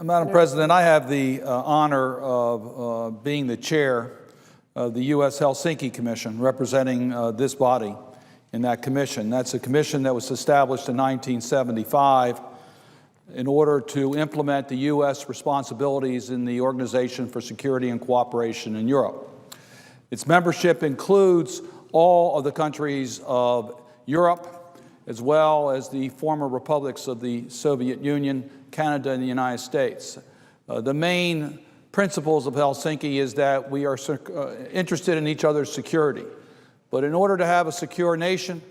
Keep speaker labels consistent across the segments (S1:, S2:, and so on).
S1: Madam President, I have the honor of being the chair of the U.S. Helsinki Commission, representing this body in that commission. That's a commission that was established in 1975 in order to implement the U.S. responsibilities in the Organization for Security and Cooperation in Europe. Its membership includes all of the countries of Europe, as well as the former republics of the Soviet Union, Canada, and the United States. The main principles of Helsinki is that we are interested in each other's security. But in order to have a secure nation,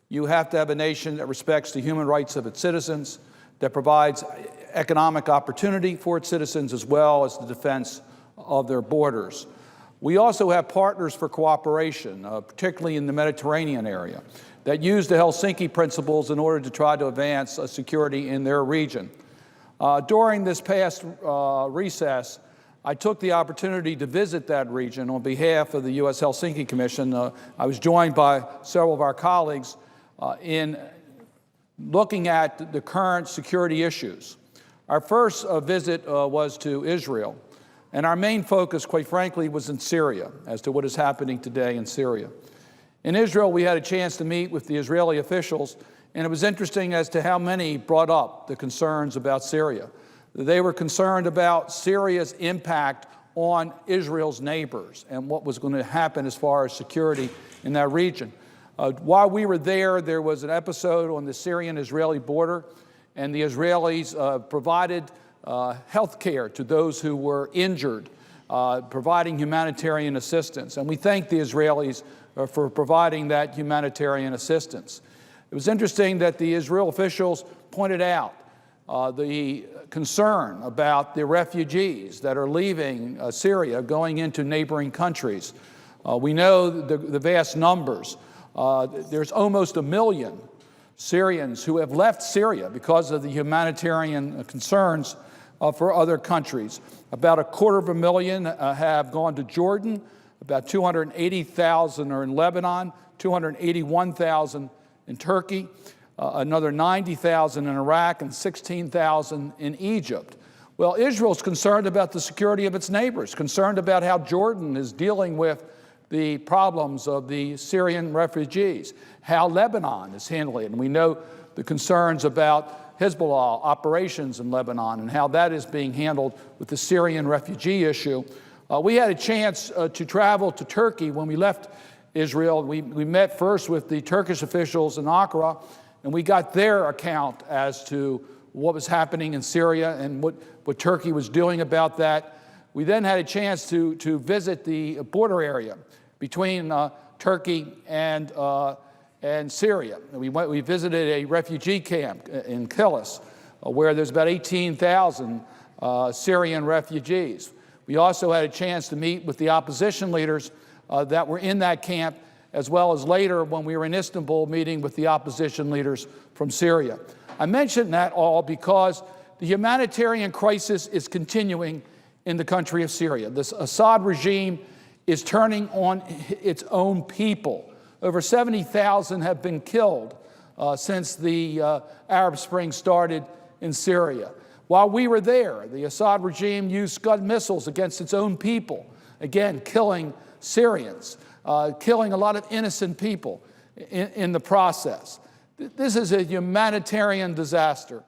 S1: you have to have a nation that respects the human rights of its citizens, that provides economic opportunity for its citizens, as well as the defense of their borders. We also have partners for cooperation, particularly in the Mediterranean area, that use the Helsinki principles in order to try to advance security in their region. During this past recess, I took the opportunity to visit that region on behalf of the U.S. Helsinki Commission. I was joined by several of our colleagues in looking at the current security issues. Our first visit was to Israel, and our main focus, quite frankly, was in Syria, as to what is happening today in Syria. In Israel, we had a chance to meet with the Israeli officials, and it was interesting as to how many brought up the concerns about Syria. They were concerned about Syria's impact on Israel's neighbors and what was going to happen as far as security in that region. While we were there, there was an episode on the Syrian-Israeli border, and the Israelis provided health care to those who were injured, providing humanitarian assistance. And we thank the Israelis for providing that humanitarian assistance. It was interesting that the Israel officials pointed out the concern about the refugees that are leaving Syria, going into neighboring countries. We know the vast numbers. There's almost 1 million Syrians who have left Syria because of the humanitarian concerns for other countries. About 250,000 have gone to Jordan, about 280,000 are in Lebanon, 281,000 in Turkey, another 90,000 in Iraq, and 16,000 in Egypt. Well, Israel's concerned about the security of its neighbors, concerned about how Jordan is dealing with the problems of the Syrian refugees, how Lebanon is handling it. And we know the concerns about Hezbollah operations in Lebanon and how that is being handled with the Syrian refugee issue. We had a chance to travel to Turkey when we left Israel. We met first with the Turkish officials in Ankara, and we got their account as to what was happening in Syria and what Turkey was doing about that. We then had a chance to visit the border area between Turkey and Syria. We visited a refugee camp in Kilis, where there's about 18,000 Syrian refugees. We also had a chance to meet with the opposition leaders that were in that camp, as well as later when we were in Istanbul meeting with the opposition leaders from Syria. I mention that all because the humanitarian crisis is continuing in the country of Syria. This Assad regime is turning on its own people. Over 70,000 have been killed since the Arab Spring started in Syria. While we were there, the Assad regime used Scud missiles against its own people, again, killing Syrians, killing a lot of innocent people in the process. This is a humanitarian disaster.